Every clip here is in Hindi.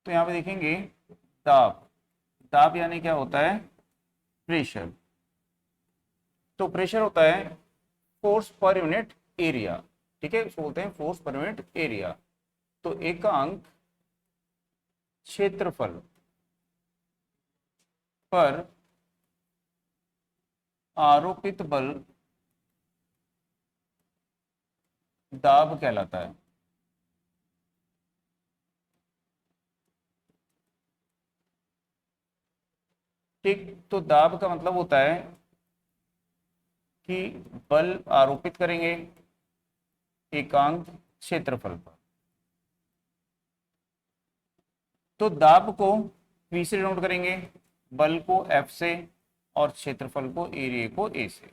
तो यहाँ पे देखेंगे दाब, दाब यानी क्या होता है, प्रेशर। तो प्रेशर होता है फोर्स पर यूनिट एरिया, ठीक है, इसको बोलते हैं फोर्स पर यूनिट एरिया। तो एकांक क्षेत्रफल पर आरोपित बल दाब कहलाता है। ठीक, तो दाब का मतलब होता है कि बल आरोपित करेंगे एकांक क्षेत्रफल पर। तो दाब को V से डिनोट करेंगे, बल को F से, और क्षेत्रफल को एरिया को A से।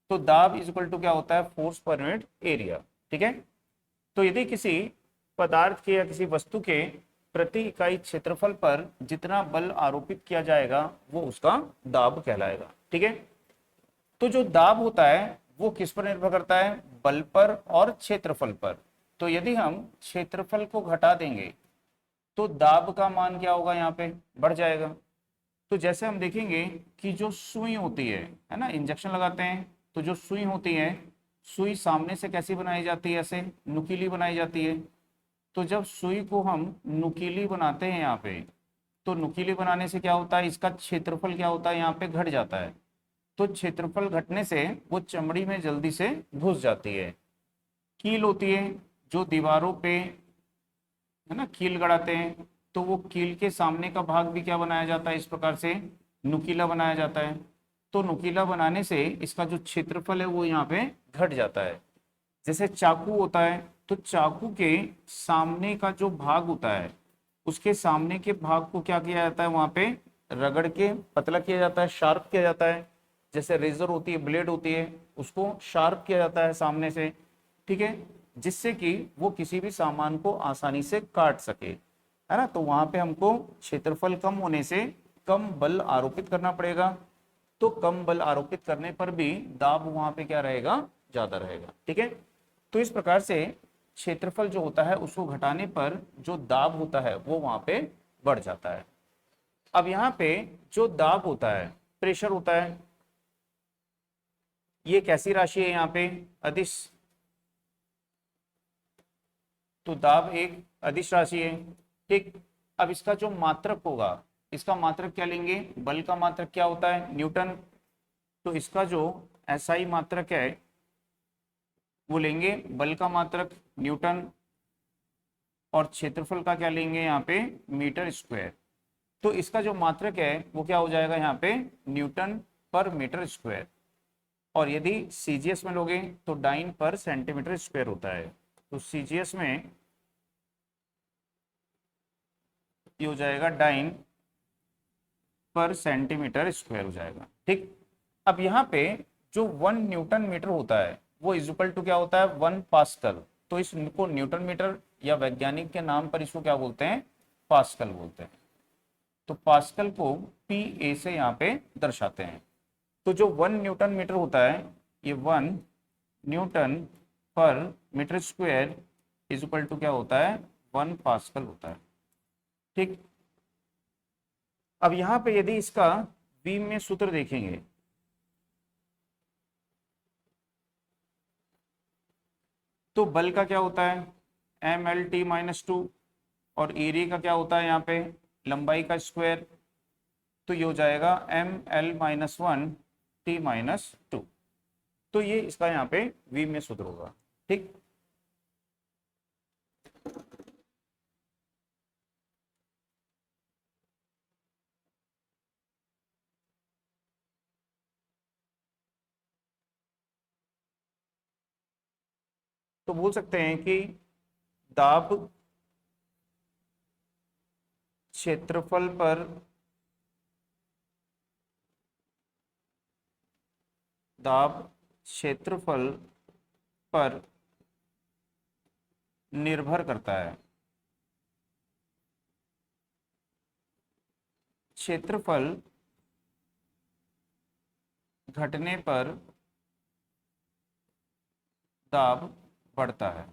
तो दाब इज इक्वल टू क्या होता है, फोर्स पर यूनिट एरिया। ठीक है, तो यदि किसी पदार्थ के या किसी वस्तु के प्रति इकाई क्षेत्रफल पर जितना बल आरोपित किया जाएगा वो उसका दाब कहलाएगा। ठीक है, तो जो दाब होता है वो किस पर निर्भर करता है, बल पर और क्षेत्रफल पर। तो यदि हम क्षेत्रफल को घटा देंगे तो दाब का मान क्या होगा, यहाँ पे बढ़ जाएगा। तो जैसे हम देखेंगे कि जो सुई होती है ना, इंजेक्शन लगाते हैं, तो जो सुई होती है, सुई सामने से कैसी बनाई जाती है, ऐसे नुकीली बनाई जाती है। तो जब सुई को हम नुकीली बनाते हैं यहाँ पे, तो नुकीली बनाने से क्या होता है, इसका क्षेत्रफल क्या होता है, यहाँ पे घट जाता है। तो क्षेत्रफल घटने से वो चमड़ी में जल्दी से घुस जाती है। कील होती है, जो दीवारों पे है ना कील गड़ाते हैं, तो वो कील के सामने का भाग भी क्या बनाया जाता है, इस प्रकार से नुकीला बनाया जाता है। तो नुकीला बनाने से इसका जो क्षेत्रफल है वो यहाँ पे घट जाता है। जैसे चाकू होता है, तो चाकू के सामने का जो भाग होता है, उसके सामने के भाग को क्या किया जाता है, वहां पे रगड़ के पतला किया जाता है, शार्प किया जाता है। जैसे रेजर होती है, ब्लेड होती है, उसको शार्प किया जाता है सामने से। ठीक है, जिससे कि वो किसी भी सामान को आसानी से काट सके, है ना। तो वहां पे हमको क्षेत्रफल कम होने से कम बल आरोपित करना पड़ेगा। तो कम बल आरोपित करने पर भी दाब वहां पे क्या रहेगा, ज्यादा रहेगा। ठीक है, तो इस प्रकार से क्षेत्रफल जो होता है उसको घटाने पर जो दाब होता है वो वहां पे बढ़ जाता है। अब यहाँ पे जो दाब होता है, प्रेशर होता है, ये कैसी राशि है, यहाँ पे अदिश। तो दाब एक अदिश राशि है। ठीक, अब इसका जो मात्रक होगा, इसका मात्रक क्या लेंगे, बल का मात्रक क्या होता है, न्यूटन। तो इसका जो एसआई मात्रक है वो लेंगे बल का मात्रक न्यूटन, और क्षेत्रफल का क्या लेंगे यहाँ पे, मीटर स्क्वायर। तो इसका जो मात्रक है वो क्या हो जाएगा यहाँ पे, न्यूटन पर मीटर स्क्वायर। और यदि सीजीएस में लोगे तो डाइन पर सेंटीमीटर स्क्वायर होता है। तो सीजीएस में ये हो जाएगा डाइन पर सेंटीमीटर स्क्वायर हो जाएगा। ठीक, अब यहाँ पे जो 1 न्यूटन मीटर होता है वो इज इक्वल टू क्या होता है, 1 पास्कल। तो इसको न्यूटन मीटर या वैज्ञानिक के नाम पर इसको क्या बोलते हैं, पास्कल बोलते हैं। तो पास्कल को पी ए से यहाँ पे दर्शाते हैं। तो जो 1 न्यूटन मीटर होता है, ये 1 newton per metre square is equal to क्या होता है, 1 पास्कल होता है। ठीक, अब यहाँ पे यदि इसका बीम में सूत्र देखेंगे, तो बल का क्या होता है, MLT-2, और एरिया का क्या होता है यहाँ पे, लंबाई का स्क्वायर। तो ये हो जाएगा ML-1T-2। तो ये इसका यहाँ पे V में सूत्र होगा। ठीक, तो बोल सकते हैं कि दाब क्षेत्रफल पर दाब क्षेत्रफल पर निर्भर करता है। क्षेत्रफल घटने पर दाब बढ़ता है।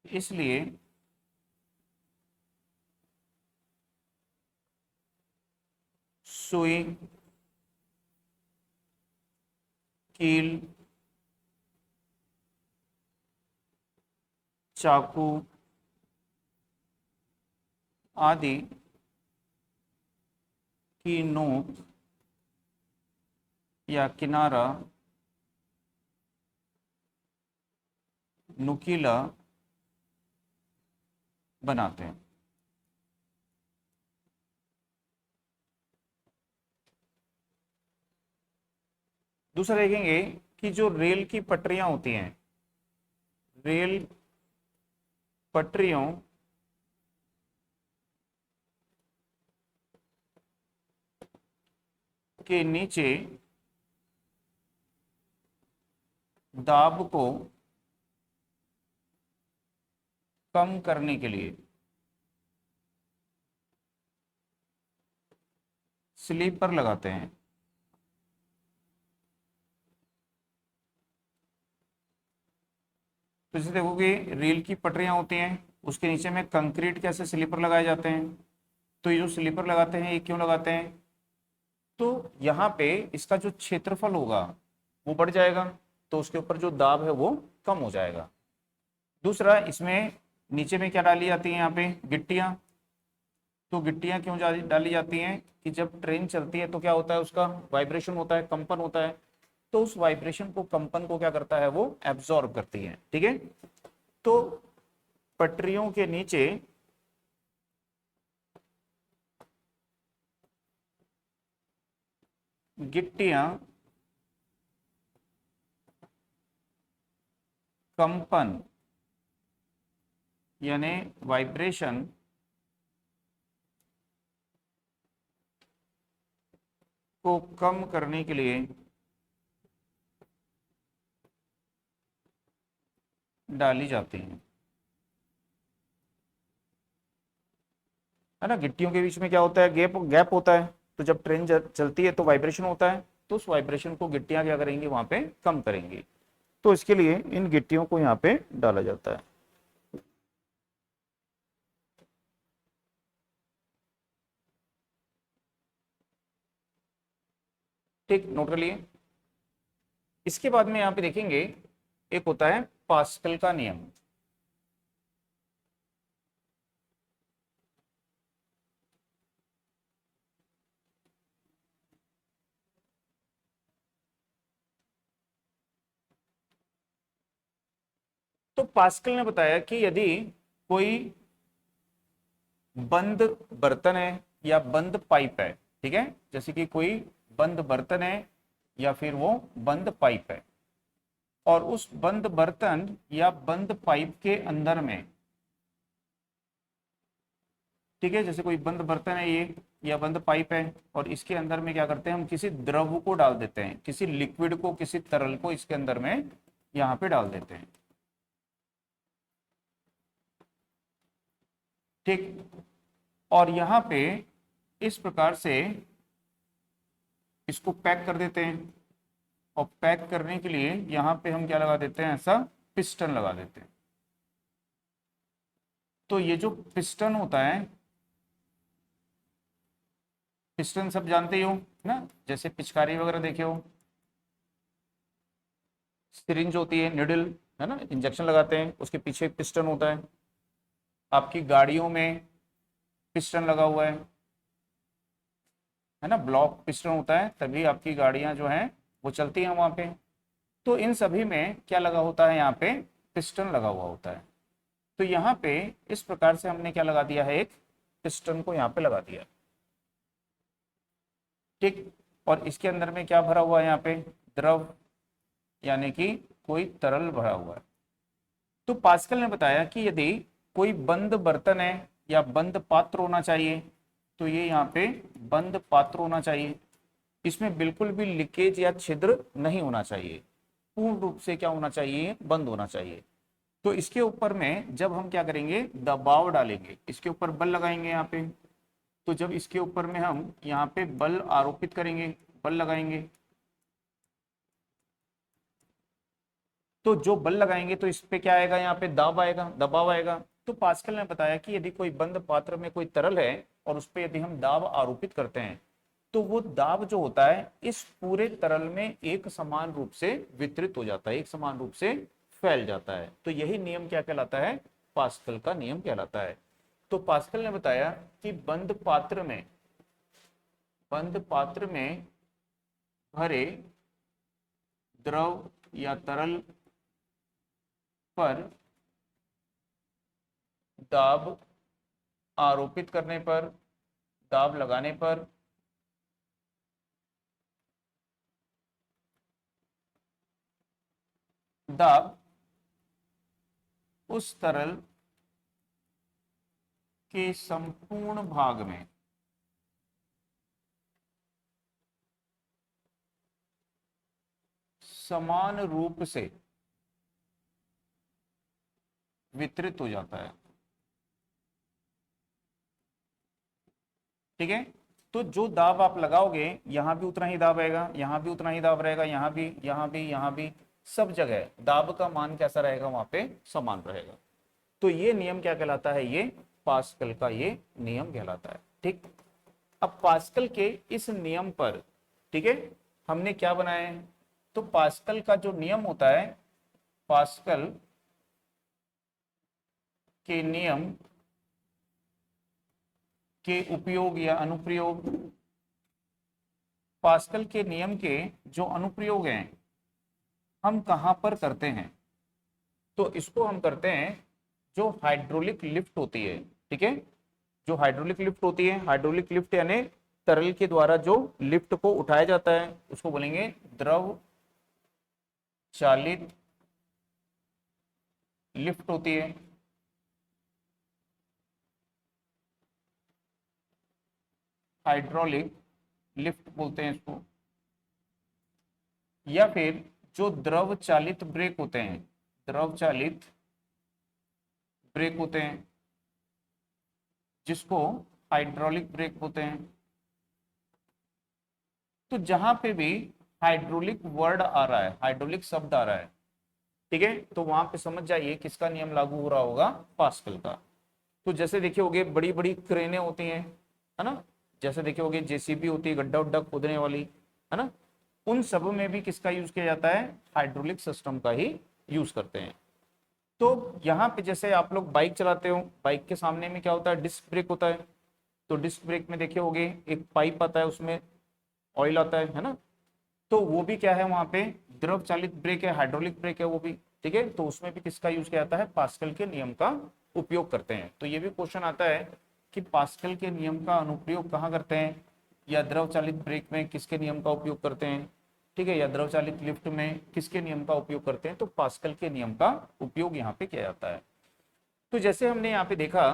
इसलिए सुई, कील, चाकू आदि की नोक या किनारा नुकीला बनाते हैं। दूसरा देखेंगे कि जो रेल की पटरियां होती हैं, रेल पटरियों के नीचे दाब को कम करने के लिए स्लीपर लगाते हैं। तो जैसे देखोगे रेल की पटरियां होती हैं, उसके नीचे में कंक्रीट के ऐसे स्लीपर लगाए जाते हैं। तो ये जो स्लीपर लगाते हैं ये क्यों लगाते हैं? तो यहाँ पे इसका जो क्षेत्रफल होगा वो बढ़ जाएगा, तो उसके ऊपर जो दाब है वो कम हो जाएगा। दूसरा, इसमें नीचे में क्या डाली जाती है, यहाँ पे गिट्टियां। तो गिट्टियां क्यों डाली जाती हैं कि जब ट्रेन चलती है तो क्या होता है, उसका वाइब्रेशन होता है, कंपन होता है। तो उस वाइब्रेशन को, कंपन को क्या करता है, वो एब्जॉर्ब करती है। ठीक है, तो पटरियों के नीचे गिट्टियां कंपन यानी वाइब्रेशन को कम करने के लिए डाली जाती हैं। है ना, गिट्टियों के बीच में क्या होता है, गैप गैप होता है। तो जब ट्रेन चलती है तो वाइब्रेशन होता है, तो उस वाइब्रेशन को गिट्टियां क्या करेंगी, वहां पे कम करेंगी। तो इसके लिए इन गिट्टियों को यहाँ पे डाला जाता है। ठीक, नोट कर लिए। इसके बाद में यहाँ पे देखेंगे एक होता है पास्कल का नियम। तो पास्कल ने बताया कि यदि कोई बंद बर्तन है या बंद पाइप है, ठीक है, जैसे कि कोई बंद बर्तन है या फिर वो बंद पाइप है, और उस बंद बर्तन या बंद पाइप के अंदर में, ठीक है, जैसे कोई बंद बर्तन है ये या बंद पाइप है, और इसके अंदर में क्या करते हैं, हम किसी द्रव को डाल देते हैं, किसी लिक्विड को, किसी तरल को इसके अंदर में यहाँ पे डाल देते हैं। ठीक, और यहाँ पे इस प्रकार से इसको पैक कर देते हैं, और पैक करने के लिए यहाँ पे हम क्या लगा देते हैं, ऐसा पिस्टन लगा देते हैं। तो ये जो पिस्टन होता है, पिस्टन सब जानते ही हो ना, जैसे पिचकारी वगैरह देखे हो, सिरिंज होती है, निडल, है ना, इंजेक्शन लगाते हैं, उसके पीछे एक पिस्टन होता है। आपकी गाड़ियों में पिस्टन लगा हुआ है ना, ब्लॉक पिस्टन होता है, तभी आपकी गाड़ियां जो हैं वो चलती हैं वहां पे। तो इन सभी में क्या लगा होता है, यहाँ पे पिस्टन लगा हुआ होता है। तो यहाँ पे इस प्रकार से हमने क्या लगा दिया है, एक पिस्टन को यहाँ पे लगा दिया। ठीक, और इसके अंदर में क्या भरा हुआ है, यहाँ पे द्रव, यानी कि कोई तरल भरा हुआ है। तो पास्कल ने बताया कि यदि कोई बंद बर्तन है या बंद पात्र होना चाहिए, तो ये यहाँ पे बंद पात्र होना चाहिए, इसमें बिल्कुल भी लीकेज या छिद्र नहीं होना चाहिए, पूर्ण रूप से क्या होना चाहिए, बंद होना चाहिए। तो इसके ऊपर में जब हम क्या करेंगे, दबाव डालेंगे, इसके ऊपर बल लगाएंगे यहाँ पे, तो जब इसके ऊपर में हम यहाँ पे बल आरोपित करेंगे, बल लगाएंगे, तो जो बल लगाएंगे तो इस पे क्या आएगा, यहाँ पे दाब आएगा, दबाव आएगा। तो पास्कल ने बताया कि यदि कोई बंद पात्र में कोई तरल है और उस पर यदि हम दाब आरोपित करते हैं तो वो दाब जो होता है इस पूरे तरल में एक समान रूप से वितरित हो जाता है, एक समान रूप से फैल जाता है। तो यही नियम क्या कहलाता है, पास्कल का नियम कहलाता है। तो पास्कल ने बताया कि बंद पात्र में भरे द्रव या तरल पर दाब आरोपित करने पर, दाब लगाने पर दाब उस तरल के संपूर्ण भाग में समान रूप से वितरित हो जाता है। ठीक है, तो जो दाब आप लगाओगे यहां भी उतना ही दाब आएगा, यहां भी उतना ही दाब रहेगा, यहां भी, यहां भी, यहां भी, सब जगह दाब का मान कैसा रहेगा, वहां पे समान रहेगा। तो ये नियम क्या कहलाता है, ये पास्कल का ये नियम कहलाता है। ठीक, अब पास्कल के इस नियम पर, ठीक है, हमने क्या बनाया है, तो पास्कल का जो नियम होता है, पास्कल के नियम के उपयोग या अनुप्रयोग, पास्कल के नियम के जो अनुप्रयोग हैं हम कहां पर करते हैं, तो इसको हम करते हैं जो हाइड्रोलिक लिफ्ट होती है। ठीक है, जो हाइड्रोलिक लिफ्ट होती है, हाइड्रोलिक लिफ्ट यानी तरल के द्वारा जो लिफ्ट को उठाया जाता है उसको बोलेंगे द्रव चालित लिफ्ट होती है। हाइड्रोलिक लिफ्ट बोलते हैं इसको। या फिर जो द्रव चालित ब्रेक होते हैं, द्रव चालित ब्रेक होते हैं जिसको हाइड्रोलिक ब्रेक बोलते हैं। तो जहां पे भी हाइड्रोलिक वर्ड आ रहा है, हाइड्रोलिक शब्द आ रहा है, ठीक है, तो वहां पे समझ जाइए किसका नियम लागू हो रहा होगा, पास्कल का। तो जैसे देखे होगे बड़ी बड़ी क्रेनें होती हैं, है ना, जैसे देखे होगे जेसीबी होती है, गड्ढा उड्ढा खोदने वाली, है ना, उन सब में भी किसका यूज किया जाता है, हाइड्रोलिक सिस्टम का ही यूज करते हैं। तो यहाँ पे जैसे आप लोग बाइक चलाते हो, बाइक के सामने में क्या होता है, डिस्क ब्रेक होता है। तो डिस्क ब्रेक में देखे होगे एक पाइप आता है, उसमें ऑयल आता है ना, तो वो भी क्या है, वहां पे द्रव चालित ब्रेक है, हाइड्रोलिक ब्रेक है वो भी। ठीक है, तो उसमें भी किसका यूज किया जाता है, पास्कल के नियम का उपयोग करते हैं। तो ये भी क्वेश्चन आता है कि पास्कल के नियम का अनुप्रयोग कहाँ करते हैं, या द्रव चालित ब्रेक में किसके नियम का उपयोग करते हैं, ठीक है, या द्रव चालित लिफ्ट में किसके नियम का उपयोग करते हैं, तो पास्कल के नियम का उपयोग यहाँ पे किया जाता है। तो जैसे हमने यहाँ पे देखा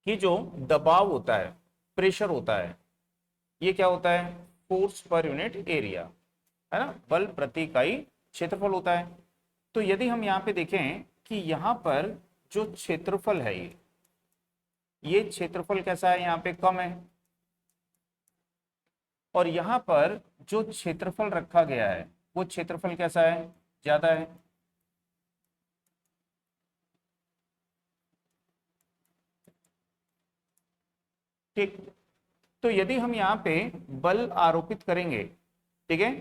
कि जो दबाव होता है, प्रेशर होता है, ये क्या होता है, फोर्स पर यूनिट एरिया, है ना, बल प्रति इकाई क्षेत्रफल होता है। तो यदि हम यहाँ पे देखें कि यहाँ पर जो क्षेत्रफल है, ये क्षेत्रफल कैसा है, यहाँ पे कम है, और यहाँ पर जो क्षेत्रफल रखा गया है वो क्षेत्रफल कैसा है, ज्यादा है। ठीक, तो यदि हम यहाँ पे बल आरोपित करेंगे, ठीक है,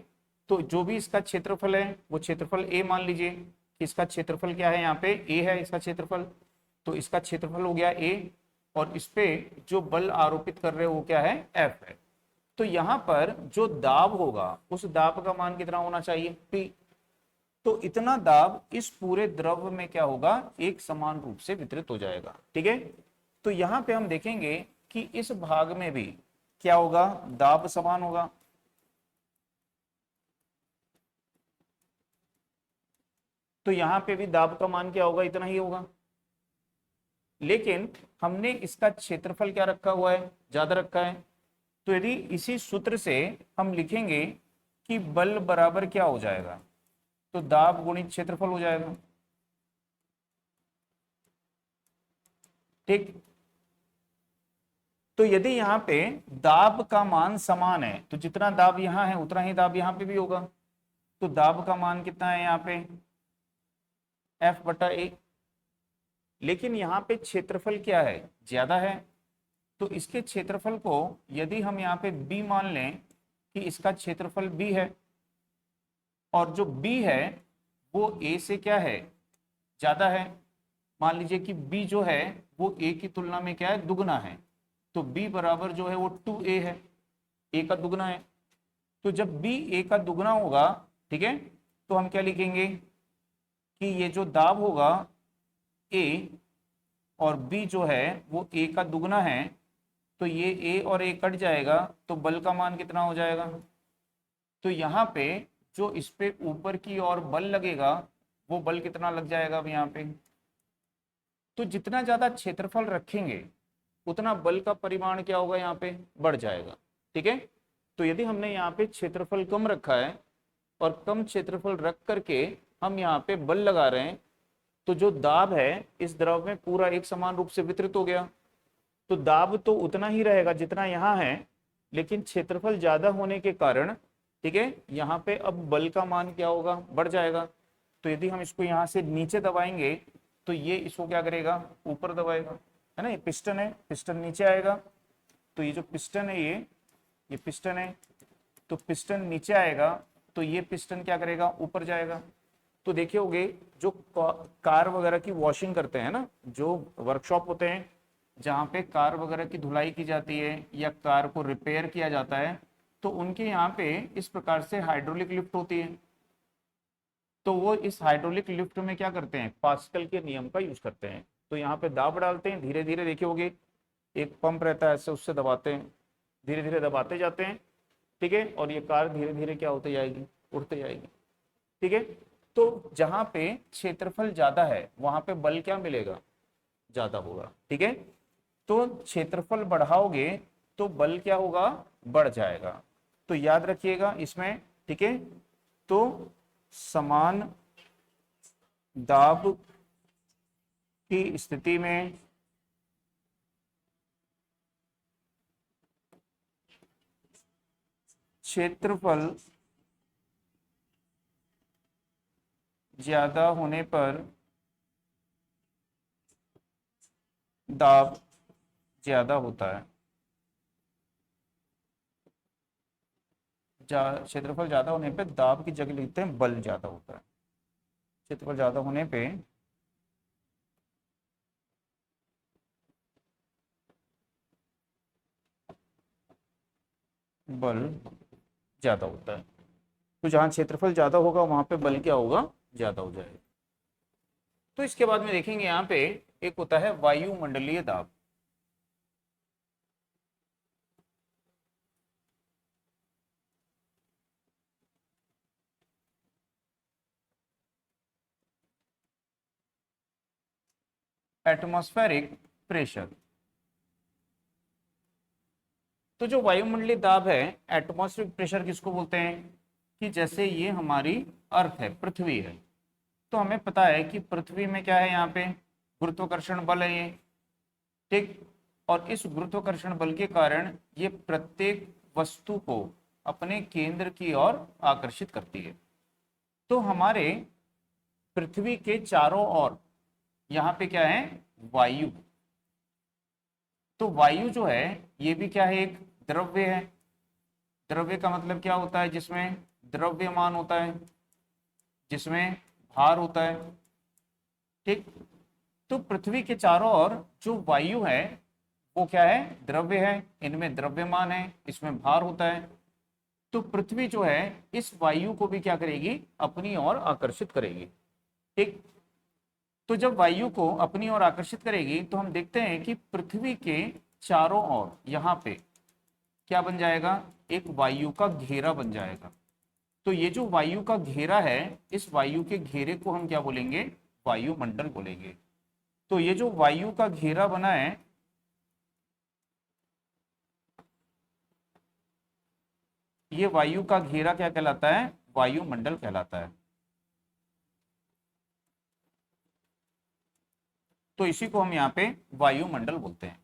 तो जो भी इसका क्षेत्रफल है वो क्षेत्रफल ए मान लीजिए कि इसका क्षेत्रफल क्या है, यहाँ पे ए है इसका क्षेत्रफल, तो इसका क्षेत्रफल हो गया ए, और इस पे जो बल आरोपित कर रहे हो वो क्या है, एफ है। तो यहाँ पर जो दाब होगा उस दाब का मान कितना होना चाहिए, पी। तो इतना दाब इस पूरे द्रव में क्या होगा, एक समान रूप से वितरित हो जाएगा। ठीक है, तो यहाँ पे हम देखेंगे कि इस भाग में भी क्या होगा, दाब समान होगा। तो यहाँ पे भी दाब का मान क्या होगा, इतना ही होगा। लेकिन हमने इसका क्षेत्रफल क्या रखा हुआ है, ज्यादा रखा है। तो यदि इसी सूत्र से हम लिखेंगे कि बल बराबर क्या हो जाएगा, तो दाब गुणित क्षेत्रफल हो जाएगा। ठीक, तो यदि यहाँ पे दाब का मान समान है तो जितना दाब यहाँ है उतना ही दाब यहाँ पे भी होगा। तो दाब का मान कितना है यहाँ पे, एफ बटा ए। लेकिन यहाँ पे क्षेत्रफल क्या है, ज्यादा है, तो इसके क्षेत्रफल को यदि हम यहाँ पे बी मान लें कि इसका क्षेत्रफल बी है, और जो बी है वो ए से क्या है, ज्यादा है। मान लीजिए कि बी जो है वो ए की तुलना में क्या है, दुगना है। तो बी बराबर जो है वो 2a है, ए का दुगना है। तो जब बी ए का दुगना होगा, ठीक है, तो हम क्या लिखेंगे कि ये जो दाब होगा ए, और बी जो है वो ए का दुगना है, तो ये ए और ए कट जाएगा, तो बल का मान कितना हो जाएगा। तो यहाँ पे जो इस पे ऊपर की ओर बल लगेगा वो बल कितना लग जाएगा अब यहाँ पे। तो जितना ज्यादा क्षेत्रफल रखेंगे उतना बल का परिमाण क्या होगा, यहाँ पे बढ़ जाएगा। ठीक है, तो यदि हमने यहाँ पे क्षेत्रफल कम रखा है और कम क्षेत्रफल रख करके हम यहाँ पे बल लगा रहे हैं, तो जो दाब है इस द्रव में पूरा एक समान रूप से वितरित हो गया। तो दाब तो उतना ही रहेगा जितना यहाँ है, लेकिन क्षेत्रफल ज्यादा होने के कारण, ठीक है, यहाँ पे अब बल का मान क्या होगा, बढ़ जाएगा। तो यदि हम इसको यहाँ से नीचे दबाएंगे तो ये इसको क्या करेगा, ऊपर दबाएगा, है ना। ये पिस्टन है, पिस्टन नीचे आएगा, तो ये जो पिस्टन है ये पिस्टन है, तो पिस्टन नीचे आएगा, तो ये पिस्टन क्या करेगा, ऊपर जाएगा। तो देखे होगे जो कार वगैरह की वॉशिंग करते हैं ना, जो वर्कशॉप होते हैं जहाँ पे कार वगैरह की धुलाई की जाती है या कार को रिपेयर किया जाता है, तो उनके यहाँ पे इस प्रकार से हाइड्रोलिक लिफ्ट होती है। तो वो इस हाइड्रोलिक लिफ्ट में क्या करते हैं, पास्कल के नियम का यूज करते हैं। तो यहाँ पे दाब डालते हैं, धीरे धीरे देखे होगे एक पंप रहता है ऐसे, उससे दबाते हैं, धीरे धीरे दबाते जाते हैं, ठीक है, और ये कार धीरे धीरे क्या होते जाएगी, उड़ते जाएगी। ठीक है, तो जहाँ पे क्षेत्रफल ज्यादा है वहां पे बल क्या मिलेगा, ज्यादा होगा। ठीक है, तो क्षेत्रफल बढ़ाओगे तो बल क्या होगा, बढ़ जाएगा। तो याद रखिएगा इसमें, ठीक है, तो समान दाब की स्थिति में क्षेत्रफल ज्यादा होने पर दाब ज्यादा होता है। क्षेत्रफल ज्यादा होने पे दाब की जगह लिखते हैं बल ज्यादा होता है। क्षेत्रफल ज्यादा होने पे बल ज्यादा होता है। तो जहां क्षेत्रफल ज्यादा होगा वहां पे बल क्या होगा, ज्यादा हो जाएगा। तो इसके बाद में देखेंगे यहाँ पे एक होता है वायुमंडलीय दाब। Atmospheric pressure. तो जो वायुमंडलीय दाब है, एटमॉस्फेरिक प्रेशर किसको बोलते हैं, कि जैसे ये हमारी अर्थ है, पृथ्वी है, तो हमें पता है कि पृथ्वी में क्या है, यहाँ पे गुरुत्वाकर्षण बल है ये, ठीक। और इस गुरुत्वाकर्षण बल के कारण ये प्रत्येक वस्तु को अपने केंद्र की ओर आकर्षित करती है। तो हमारे पृथ्वी के चारों ओर यहाँ पे क्या है, वायु। तो वायु जो है ये भी क्या है, एक द्रव्य है। द्रव्य का मतलब क्या होता है, जिसमें द्रव्यमान होता है, जिसमें भार होता है, ठीक। तो पृथ्वी के चारों ओर जो वायु है वो क्या है, द्रव्य है, इनमें द्रव्यमान है, इसमें भार होता है। तो पृथ्वी जो है इस वायु को भी क्या करेगी, अपनी ओर आकर्षित करेगी, ठीक। तो जब वायु को अपनी ओर आकर्षित करेगी तो हम देखते हैं कि पृथ्वी के चारों ओर यहाँ पे क्या बन जाएगा, एक वायु का घेरा बन जाएगा। तो ये जो वायु का घेरा है, इस वायु के घेरे को हम क्या बोलेंगे, वायुमंडल बोलेंगे। तो ये जो वायु का घेरा बना है, ये वायु का घेरा क्या कहलाता है, वायुमंडल कहलाता है। तो इसी को हम यहाँ पे वायुमंडल बोलते हैं।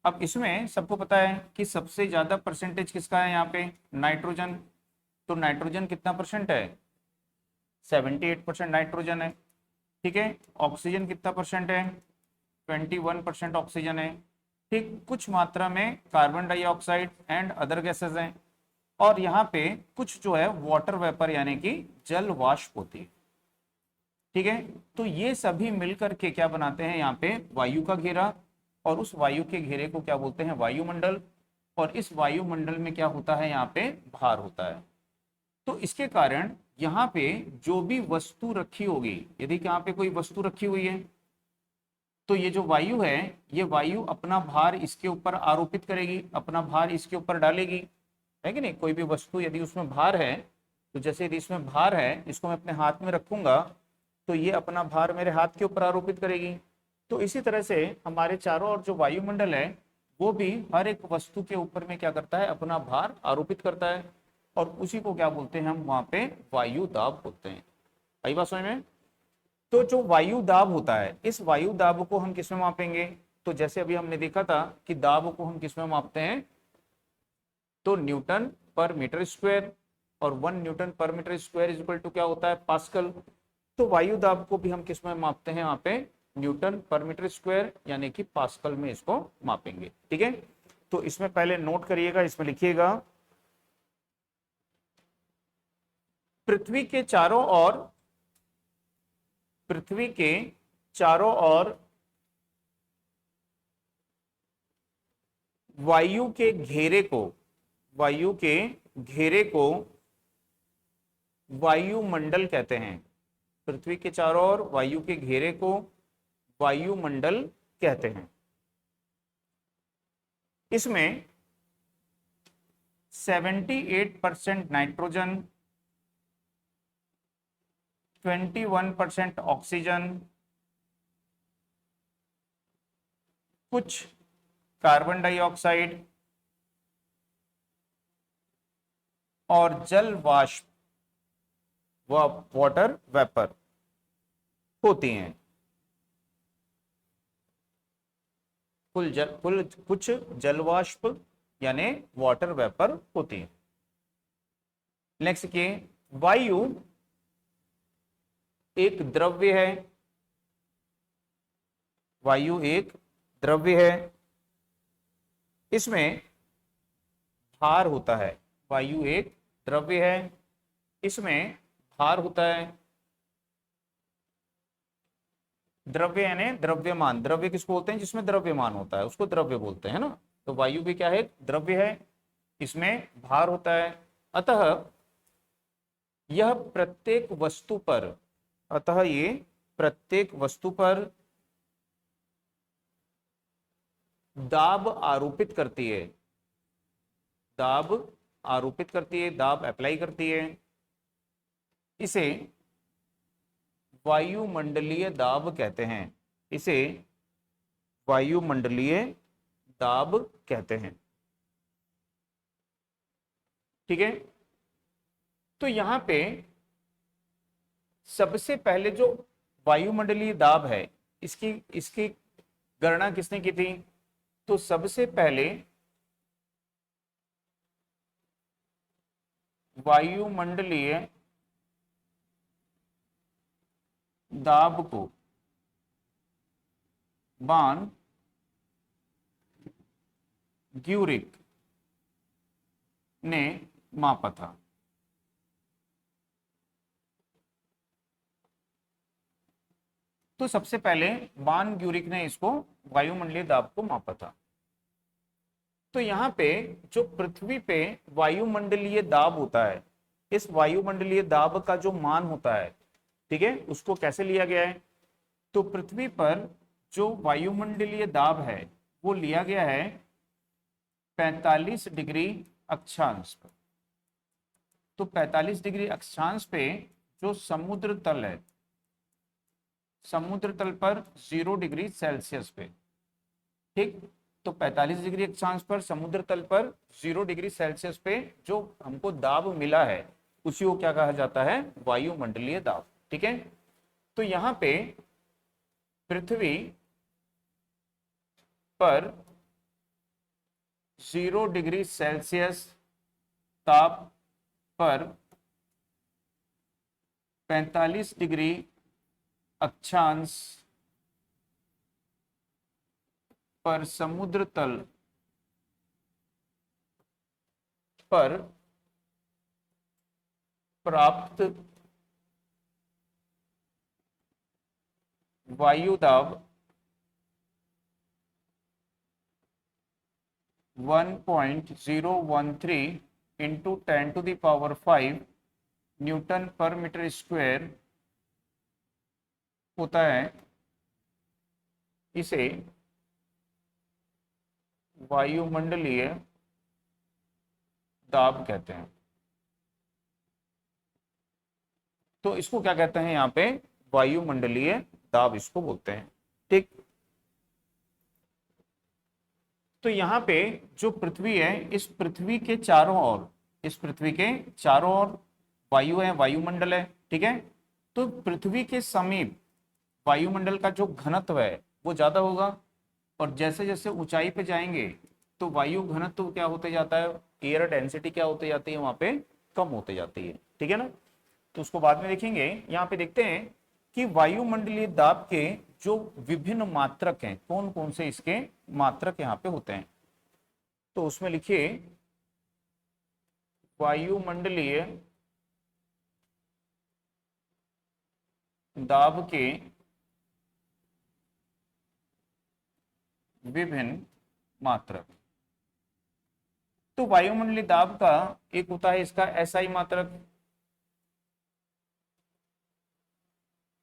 अब इसमें सबको पता है कि सबसे ज्यादा परसेंटेज किसका है, यहाँ पे नाइट्रोजन। तो नाइट्रोजन कितना परसेंट है, 78% नाइट्रोजन है। ठीक है। ऑक्सीजन कितना परसेंट है? 21% ऑक्सीजन है। ठीक, कुछ मात्रा में carbon dioxide and other gases हैं, और यहाँ पे कुछ जो है वाटर वेपर यानी कि जल वाष्प होती है। ठीक है, तो ये सभी मिलकर के क्या बनाते हैं यहाँ पे? वायु का घेरा, और उस वायु के घेरे को क्या बोलते हैं? वायुमंडल। और इस वायुमंडल में क्या होता है? यहाँ पे भार होता है। तो इसके कारण यहाँ पे जो भी वस्तु रखी होगी, यदि यहाँ पे कोई वस्तु रखी हुई है, तो ये जो वायु है, ये वायु अपना भार इसके ऊपर आरोपित करेगी, अपना भार इसके ऊपर डालेगी, है कि नहीं? कोई भी वस्तु यदि उसमें भार है, तो जैसे यदि इसमें भार है, इसको मैं अपने हाथ में रखूंगा, तो ये अपना भार मेरे हाथ के ऊपर आरोपित करेगी। तो इसी तरह से हमारे चारों ओर जो वायुमंडल है, वो भी हर एक वस्तु के ऊपर में क्या करता है? अपना भार आरोपित करता है, और उसी को क्या बोलते हैं हम? वहां पे वायु दाब बोलते हैं। आई बात समझ में? तो जो वायु दाब होता है, इस वायु दाब को हम किसमें मापेंगे? तो जैसे अभी हमने देखा था कि दाब को हम किसमें मापते हैं? तो न्यूटन पर मीटर स्क्वायर, और 1 newton per metre square is equal to क्या होता है? पास्कल। तो वायु दाब को भी हम किसमें मापते हैं? यहाँ पे न्यूटन पर मीटर स्क्वायर यानी कि पास्कल में इसको मापेंगे। ठीक है, तो इसमें पहले नोट करिएगा, इसमें लिखिएगा पृथ्वी के चारों ओर, पृथ्वी के चारों ओर वायु के घेरे को, वायु के घेरे को वायुमंडल कहते हैं। पृथ्वी के चारों ओर वायु के घेरे को वायुमंडल कहते हैं। इसमें 78% नाइट्रोजन, 21% ऑक्सीजन, कुछ कार्बन डाइऑक्साइड और जल वाष्प व वाटर वेपर होती हैं। कुछ जलवाष्प यानी वाटर वेपर होती है। नेक्स्ट के, वायु एक द्रव्य है, वायु एक द्रव्य है, इसमें भार होता है। वायु एक द्रव्य है, इसमें भार होता है। द्रव्य यानी द्रव्यमान, द्रव्य किसको बोलते हैं? जिसमें द्रव्यमान होता है उसको द्रव्य बोलते हैं ना। तो वायु भी क्या है? द्रव्य है, इसमें भार होता है। अतः यह प्रत्येक वस्तु पर, अतः ये प्रत्येक वस्तु पर दाब आरोपित करती है, दाब आरोपित करती है, दाब अप्लाई करती है। इसे वायुमंडलीय दाब कहते हैं, इसे वायुमंडलीय दाब कहते हैं। ठीक है, तो यहां पे सबसे पहले जो वायुमंडलीय दाब है, इसकी इसकी गणना किसने की थी? तो सबसे पहले वायुमंडलीय दाब को बान ग्यूरिक ने मापा था। तो सबसे पहले बान ग्यूरिक ने इसको वायुमंडलीय दाब को मापा था। तो यहाँ पे जो पृथ्वी पे वायुमंडलीय दाब होता है, इस वायुमंडलीय दाब का जो मान होता है, ठीक है, उसको कैसे लिया गया है? तो पृथ्वी पर जो वायुमंडलीय दाब है वो लिया गया है 45 डिग्री अक्षांश पर। तो 45 डिग्री अक्षांश पे जो समुद्र तल है, समुद्र तल पर 0 डिग्री सेल्सियस पे, ठीक, तो 45 डिग्री अक्षांश पर समुद्र तल पर 0 डिग्री सेल्सियस पे जो हमको दाब मिला है, उसी को क्या कहा जाता है? वायुमंडलीय दाब। ठीक है, तो यहां पे पृथ्वी पर 0 डिग्री सेल्सियस ताप पर 45 डिग्री अक्षांश पर समुद्र तल पर प्राप्त वायु दाब 1.013 into 10⁵ Newton per metre square होता है। इसे वायुमंडलीय दाब कहते हैं। तो इसको क्या कहते हैं यहाँ पे, वायुमंडलीय दाब इसको बोलते हैं। ठीक, तो यहाँ पे जो पृथ्वी है, इस पृथ्वी के चारों ओर, इस पृथ्वी के चारों ओर वायु है, वायुमंडल है। ठीक है, तो पृथ्वी के समीप वायुमंडल का जो घनत्व है वो ज्यादा होगा, और जैसे जैसे ऊंचाई पे जाएंगे तो वायु घनत्व क्या होते जाता है, एयर डेंसिटी क्या होते जाती है, वहां पे कम होते जाती है। ठीक है ना, तो उसको बाद में देखेंगे। यहाँ पे देखते हैं कि वायुमंडलीय दाब के जो विभिन्न मात्रक हैं, कौन कौन से इसके मात्रक यहाँ पे होते हैं। तो उसमें लिखिए वायुमंडलीय दाब के विभिन्न मात्रक। तो वायुमंडलीय दाब का एक होता है इसका एसआई मात्रक।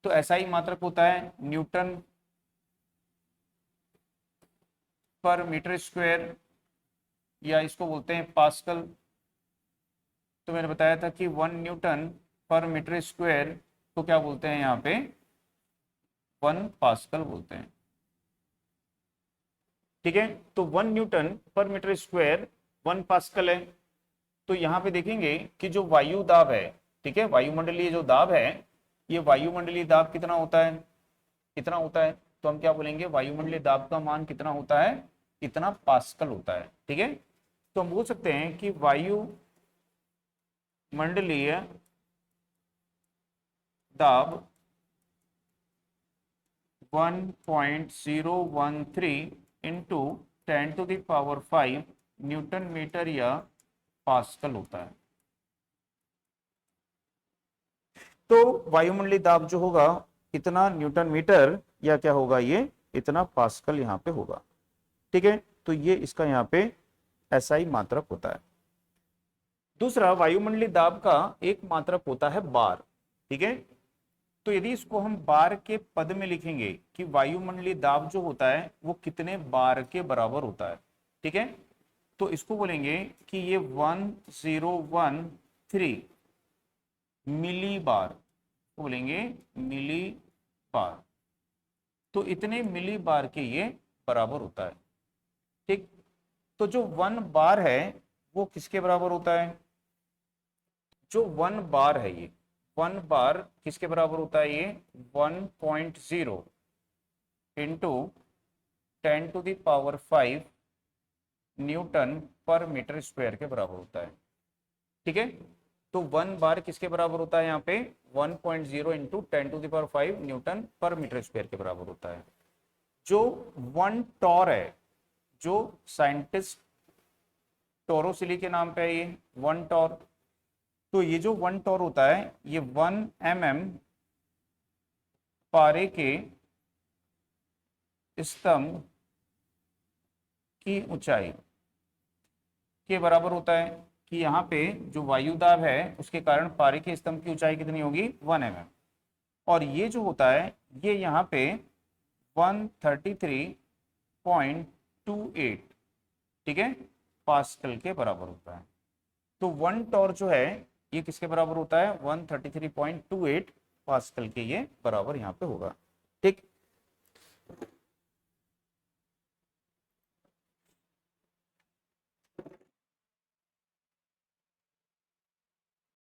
तो एसआई मात्रक होता है न्यूटन पर मीटर स्क्वायर, या इसको बोलते हैं पास्कल। तो मैंने बताया था कि 1 न्यूटन पर मीटर स्क्वायर को क्या बोलते हैं, यहाँ पे 1 पास्कल बोलते हैं। ठीक है, तो 1 newton per metre square 1 pascal है। तो यहाँ पे देखेंगे कि जो वायु दाब है, ठीक है, वायुमंडलीय जो दाब है, ये वायुमंडलीय दाब कितना होता है, कितना होता है। तो हम क्या बोलेंगे, वायुमंडलीय दाब का मान कितना होता है, इतना पास्कल होता है। ठीक है, तो हम बोल सकते हैं कि वायुमंडलीय दाब 1.013 इंटू 10⁵ न्यूटन मीटर या पास्कल होता है। तो वायुमंडलीय दाब जो होगा इतना न्यूटन मीटर, या क्या होगा, ये इतना पास्कल यहाँ पे होगा। ठीक है, तो ये इसका यहाँ पे एसआई मात्रक होता है। दूसरा, वायुमंडलीय दाब का एक मात्रक होता है बार। ठीक है, तो यदि इसको हम बार के पद में लिखेंगे कि वायुमंडलीय दाब जो होता है वो कितने बार के बराबर होता है। ठीक है, तो इसको बोलेंगे कि ये 1013 मिली बार, बोलेंगे मिली बार। तो इतने मिली बार के ये बराबर होता है। ठीक, तो जो 1 बार है वो किसके बराबर होता है, जो 1 बार है, ये 1 बार किसके बराबर होता है, ये 1.0 into 10⁵ Newton per metre square के बराबर होता है। ठीक है, तो 1 बार किसके बराबर होता है, यहाँ पे 1.0 into 10⁵ Newton per metre square के बराबर होता है। जो 1 टॉर है, जो साइंटिस्ट टोरोसिली के नाम पे है, ये 1 टॉर। तो ये जो 1 टॉर होता है ये 1 mm पारे के स्तंभ की ऊंचाई के बराबर होता है। कि यहाँ पे जो वायु दाब है उसके कारण पारे के स्तंभ की ऊंचाई कितनी होगी, 1 mm। और ये जो होता है ये यहाँ पे 133.28, ठीक है, पास्कल के बराबर होता है। तो 1 टॉर जो है ये किसके बराबर होता है, 133.28 पास्कल के ये बराबर यहाँ पे होगा। ठीक,